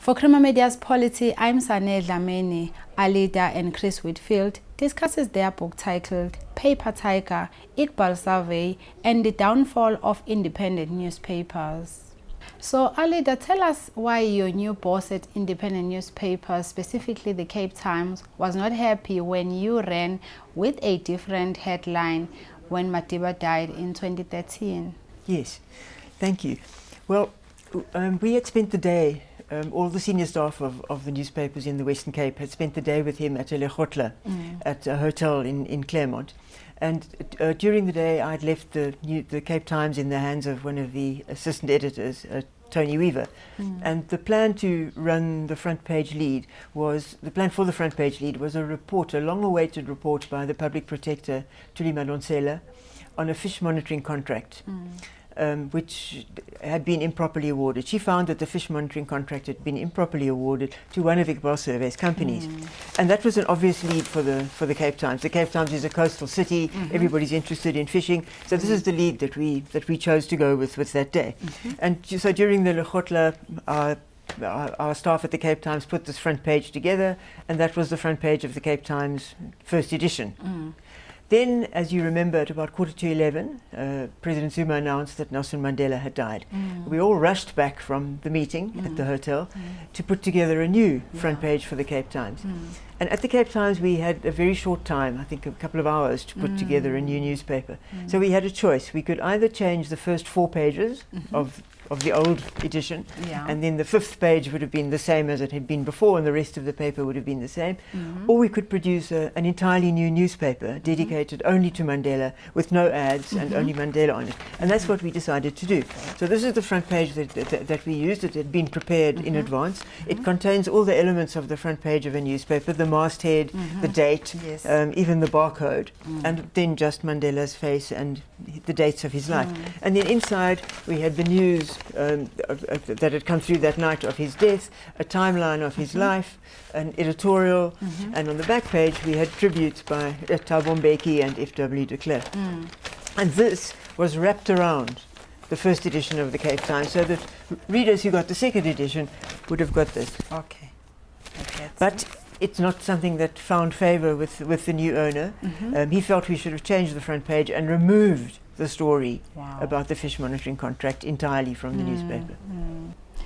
For Creamer Media's Polity, I'm Sane Dlamini. Alida and Chris Whitfield discusses their book titled Paper Tiger, Iqbal Survé and the Downfall of Independent Newspapers. So Alida, tell us why your new boss at independent newspapers, specifically the Cape Times, was not happy when you ran with a different headline when Madiba died in 2013. Yes, thank you. Well, we had spent the day, all the senior staff of the newspapers in the Western Cape had spent the day with him at a lekgotla at a hotel in Claremont. And during the day I'd left the Cape Times in the hands of one of the assistant editors, Tony Weaver. And the plan to run the front page lead was, a report, a long-awaited report by the Public Protector, Mandla Mandela, on a fish monitoring contract. Which had been improperly awarded. She found that the fish monitoring contract had been improperly awarded to one of Iqbal Survé's companies. And that was an obvious lead for the Cape Times. The Cape Times is a coastal city, everybody's interested in fishing, so this is the lead that we chose to go with that day. And so during the lekgotla, our staff at the Cape Times put this front page together, and that was the front page of the Cape Times first edition. Then, as you remember, at about 11:15, President Zuma announced that Nelson Mandela had died. We all rushed back from the meeting at the hotel to put together a new front page for the Cape Times. And at the Cape Times we had a very short time, I think a couple of hours, to put together a new newspaper. So we had a choice. We could either change the first 4 pages of the old edition, and then the 5th page would have been the same as it had been before, and the rest of the paper would have been the same. Or we could produce an entirely new newspaper dedicated only to Mandela, with no ads and only Mandela on it. And that's what we decided to do. So this is the front page that we used. It had been prepared in advance. It contains all the elements of the front page of a newspaper: the masthead, the date, even the barcode, and then just Mandela's face and the dates of his life. And then inside we had the news that had come through that night of his death, a timeline of his life, an editorial, and on the back page we had tributes by Thabo Mbeki and F.W. de Klerk. And this was wrapped around the first edition of the Cape Times, so that readers who got the second edition would have got this. Okay. But it's not something that found favour with the new owner. He felt we should have changed the front page and removed the story about the fish monitoring contract entirely from the newspaper.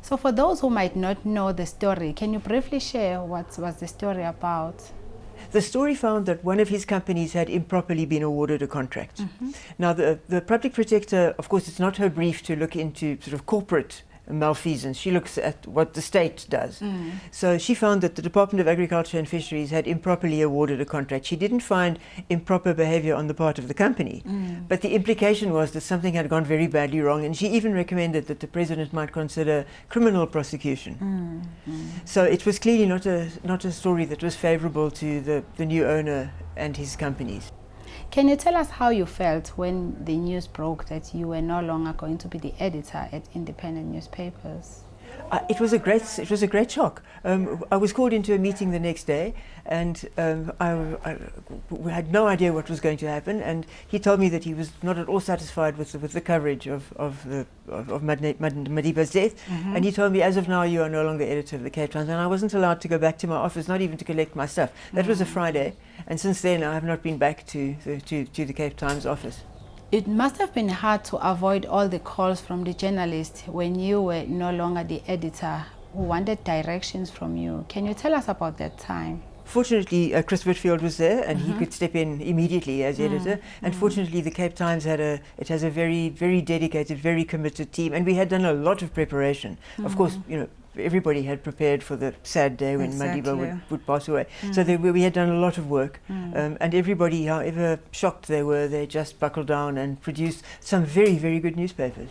So for those who might not know the story, can you briefly share what was the story about? The story found that one of his companies had improperly been awarded a contract. Now the Public Protector, of course, it's not her brief to look into sort of corporate malfeasance. She looks at what the state does. So she found that the Department of Agriculture and Fisheries had improperly awarded a contract. She didn't find improper behavior on the part of the company, but the implication was that something had gone very badly wrong, and she even recommended that the president might consider criminal prosecution. So it was clearly not a story that was favorable to the new owner and his companies. Can you tell us how you felt when the news broke that you were no longer going to be the editor at independent newspapers? It was a great shock. I was called into a meeting the next day, and I had no idea what was going to happen. And he told me that he was not at all satisfied with the coverage of Madiba's death. And he told me, as of now, you are no longer editor of the Cape Times. And I wasn't allowed to go back to my office, not even to collect my stuff. That was a Friday, and since then I have not been back to the Cape Times office. It must have been hard to avoid all the calls from the journalists when you were no longer the editor, who wanted directions from you. Can you tell us about that time? Fortunately, Chris Whitfield was there, and he could step in immediately as editor. And fortunately, the Cape Times has a very, very dedicated, very committed team, and we had done a lot of preparation. Of course, everybody had prepared for the sad day when Madiba would pass away. So we had done a lot of work, and everybody, however shocked they were, they just buckled down and produced some very, very good newspapers.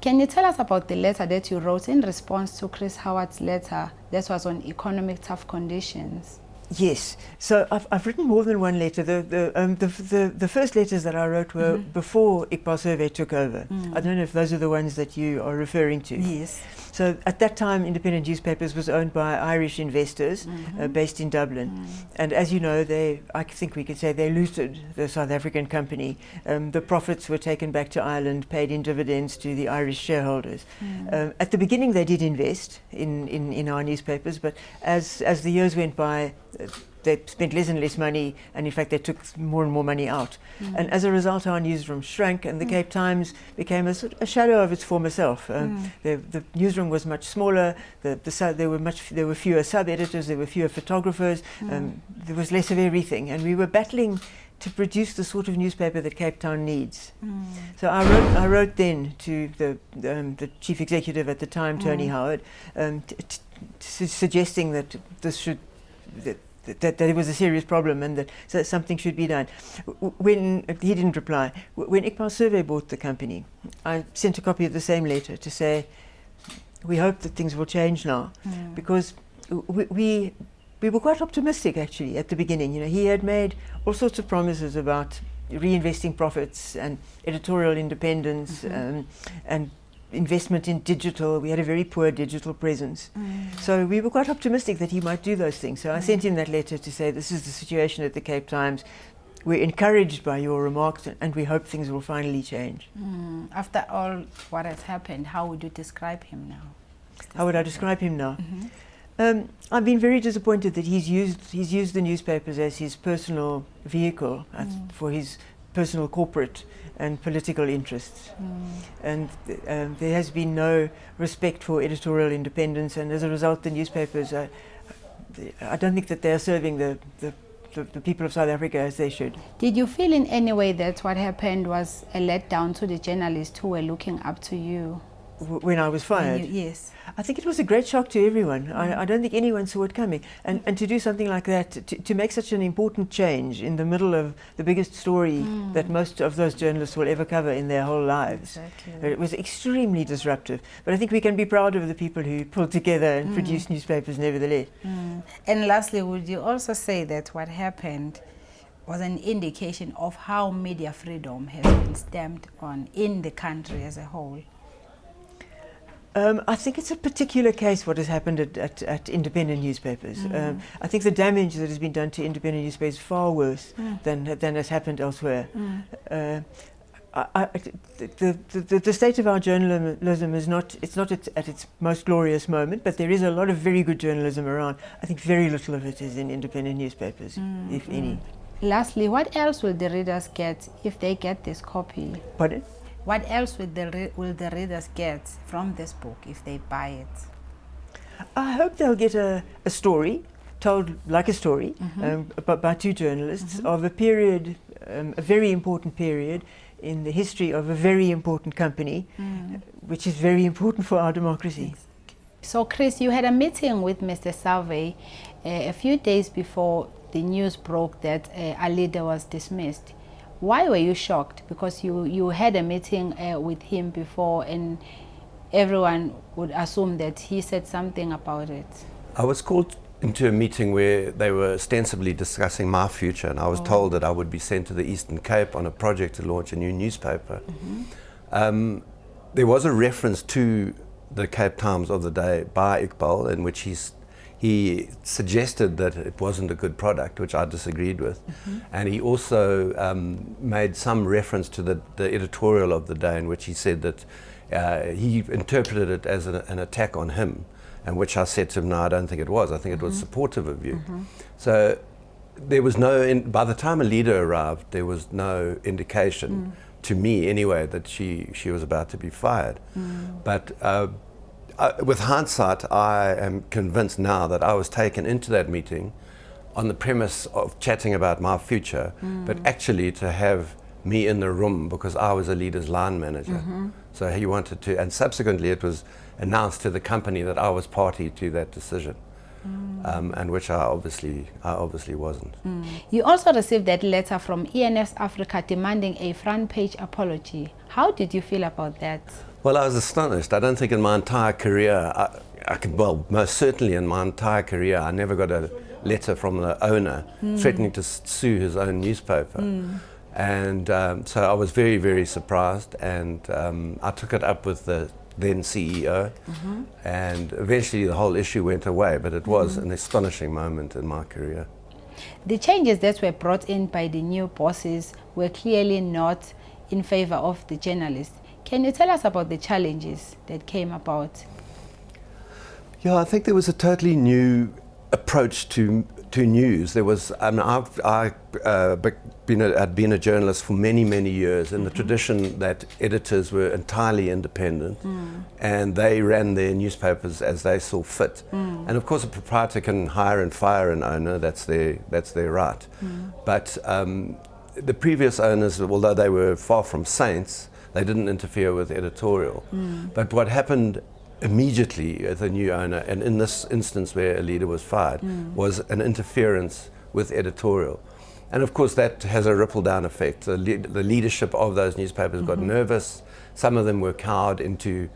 Can you tell us about the letter that you wrote in response to Chris Howard's letter that was on economic tough conditions? Yes, so I've written more than one letter. The first letters that I wrote were before Iqbal Survé took over. I don't know if those are the ones that you are referring to. Yes. So at that time, Independent Newspapers was owned by Irish investors based in Dublin. And as you know, I think we could say they looted the South African company. The profits were taken back to Ireland, paid in dividends to the Irish shareholders. At the beginning, they did invest in our newspapers, but as the years went by, they spent less and less money, and in fact they took more and more money out. And as a result, our newsroom shrank, and the Cape Times became a shadow of its former self. The newsroom was much smaller. There were fewer sub-editors. There were fewer photographers. There was less of everything, and we were battling to produce the sort of newspaper that Cape Town needs. So I wrote then to the chief executive at the time, Tony Howard, suggesting that this should. That it was a serious problem and that something should be done. When he didn't reply, when Iqbal Survé bought the company, I sent a copy of the same letter to say, we hope that things will change now, because we were quite optimistic actually at the beginning. You know, he had made all sorts of promises about reinvesting profits and editorial independence and investment in digital. We had a very poor digital presence. So we were quite optimistic that he might do those things. So I sent him that letter to say, this is the situation at the Cape Times. We're encouraged by your remarks and we hope things will finally change. After all what has happened, how would you describe him now? How would I describe him now? I've been very disappointed that he's used the newspapers as his personal vehicle for his personal corporate and political interests. And there has been no respect for editorial independence, and as a result the newspapers I don't think that they are serving the people of South Africa as they should. Did you feel in any way that what happened was a letdown to the journalists who were looking up to you? When I was fired? Yes. I think it was a great shock to everyone. I don't think anyone saw it coming. And to do something like that, to make such an important change in the middle of the biggest story that most of those journalists will ever cover in their whole lives. Exactly. It was extremely disruptive. But I think we can be proud of the people who pulled together and produced newspapers nevertheless. And lastly, would you also say that what happened was an indication of how media freedom has been stamped on in the country as a whole? I think it's a particular case what has happened at independent newspapers. I think the damage that has been done to independent newspapers is far worse than has happened elsewhere. The state of our journalism is not at its most glorious moment, but there is a lot of very good journalism around. I think very little of it is in independent newspapers, if any. Lastly, what else will the readers get if they get this copy? Pardon? What else will the readers get from this book if they buy it? I hope they'll get a story told like a story by two journalists of a period, a very important period in the history of a very important company, which is very important for our democracy. So Chris, you had a meeting with Mr. Survé a few days before the news broke that a leader was dismissed. Why were you shocked? Because you had a meeting with him before and everyone would assume that he said something about it. I was called into a meeting where they were ostensibly discussing my future, and I was told that I would be sent to the Eastern Cape on a project to launch a new newspaper. There was a reference to the Cape Times of the day by Iqbal in which he suggested that it wasn't a good product, which I disagreed with. And he also made some reference to the editorial of the day in which he said that he interpreted it as an attack on him, and which I said to him, no, I don't think it was. I think it was supportive of you. So there was no, by the time a leader arrived, there was no indication, to me anyway, that she was about to be fired. But with hindsight, I am convinced now that I was taken into that meeting on the premise of chatting about my future, but actually to have me in the room because I was a leader's line manager. So he wanted to, and subsequently it was announced to the company that I was party to that decision, and which I obviously wasn't. You also received that letter from ENS Africa demanding a front page apology. How did you feel about that? Well, I was astonished. I don't think in my entire career, well, most certainly in my entire career, I never got a letter from the owner threatening to sue his own newspaper. And so I was very, very surprised, and I took it up with the then CEO, and eventually the whole issue went away, but it was an astonishing moment in my career. The changes that were brought in by the new bosses were clearly not in favor of the journalists. Can you tell us about the challenges that came about? Yeah, I think there was a totally new approach to news. There was, I'd been a journalist for many, many years in the tradition that editors were entirely independent and they ran their newspapers as they saw fit. And of course a proprietor can hire and fire an owner, that's their right. But the previous owners, although they were far from saints, they didn't interfere with editorial. But what happened immediately with a new owner, and in this instance where a leader was fired, was an interference with editorial. And of course that has a ripple down effect. The leadership of those newspapers got nervous. Some of them were cowed into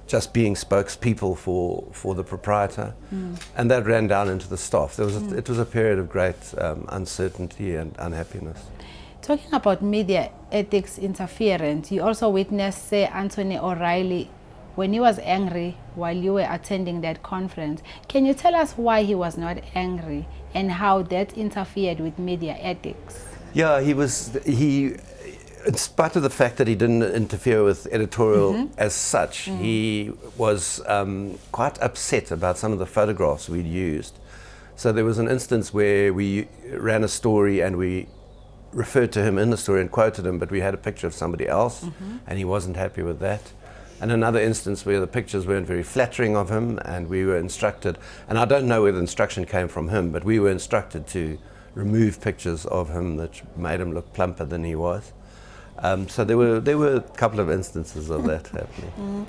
just being spokespeople for the proprietor. And that ran down into the staff. It was a period of great uncertainty and unhappiness. Talking about media ethics interference, you also witnessed Sir Anthony O'Reilly when he was angry while you were attending that conference. Can you tell us why he was not angry and how that interfered with media ethics? Yeah, in spite of the fact that he didn't interfere with editorial as such, he was quite upset about some of the photographs we'd used. So there was an instance where we ran a story and we referred to him in the story and quoted him, but we had a picture of somebody else and he wasn't happy with that. And another instance where the pictures weren't very flattering of him, and we were instructed, and I don't know where the instruction came from him, but we were instructed to remove pictures of him that made him look plumper than he was. So there were a couple of instances of that happening.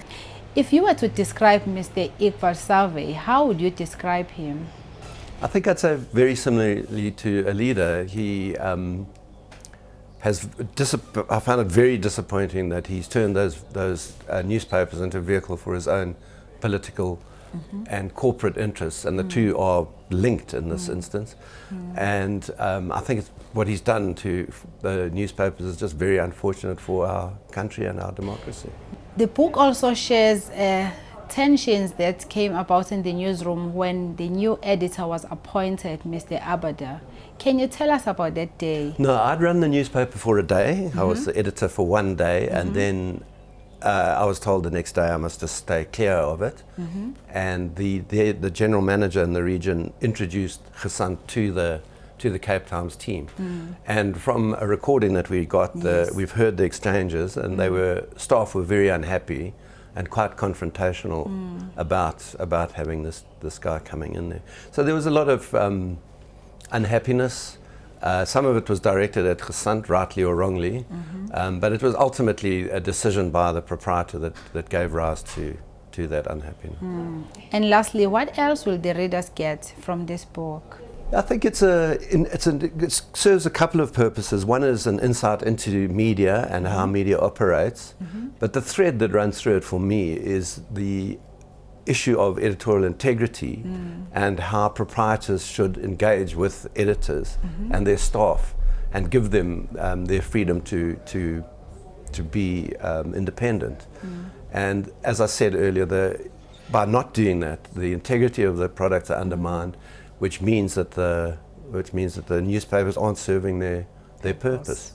If you were to describe Mr. Iqbal Survé, how would you describe him? I think I'd say very similarly to a leader. He I found it very disappointing that he's turned those newspapers into a vehicle for his own political and corporate interests, and the two are linked in this instance. And I think what he's done to the newspapers is just very unfortunate for our country and our democracy. The book also shares tensions that came about in the newsroom when the new editor was appointed, Mr. Abada. Can you tell us about that day? No, I'd run the newspaper for a day. I was the editor for one day, and then I was told the next day I must just stay clear of it. And the general manager in the region introduced Ghassan to the Cape Times team. And from a recording that we got, we've heard the exchanges, and staff were very unhappy and quite confrontational about having this guy coming in there. So there was a lot of unhappiness. Some of it was directed at Ghassan, rightly or wrongly, but it was ultimately a decision by the proprietor that gave rise to that unhappiness. And lastly, what else will the readers get from this book? I think it serves a couple of purposes. One is an insight into media and how media operates, but the thread that runs through it for me is the issue of editorial integrity and how proprietors should engage with editors and their staff and give them their freedom to be independent. And as I said earlier, by not doing that, the integrity of the products are undermined, which means that the newspapers aren't serving their purpose.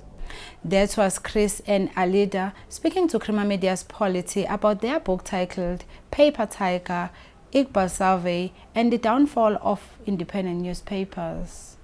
That was Chris and Alida speaking to Crema Media's Polity about their book titled Paper Tiger, Iqbal Survé and the Downfall of Independent Newspapers.